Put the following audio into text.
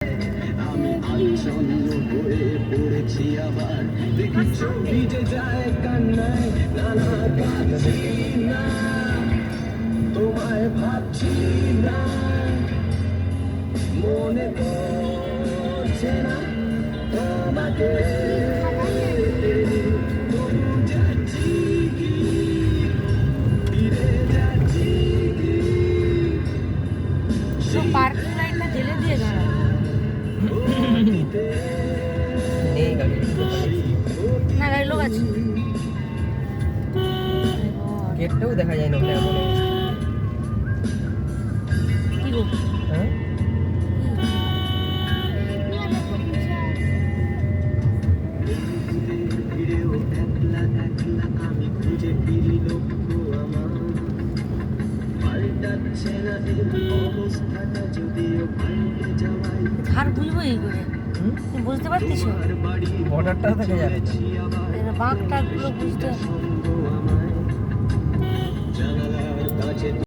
আমি আচ্ছন্ন হয়ে পড়েছি আবার দেখি চোখ ভিজে যায় কান্নায় নানা কাঁদছি না তোমায় ভাবছি না মনে পড়ছে না তোমাকে তবু যাচ্ছি কি ফিরে যাচ্ছি কি তো পার্কিং লাইটটা ঢেলে দিয়ে দাঁড়া। এই গাড়ি না গাড়ি লোক আছে। গেটটাও দেখা যায় না বলে এমন অবস্থা। কি গো? হ্যাঁ ফিরেও একলা একলা আমি খুঁজে ফিরি লক্ষ্য আমার পাল্টাচ্ছে না এই অবস্থাটা যদিও পাল্টে যাওয়াই ধার বুঝবো এই করে তুমি বুঝতে পারতিস? তোমার বাড়ি বর্ডারটাও দেখা যাচ্ছে। আবার বাঁক টাকগুলো বুঝতে সঙ্গ আমায়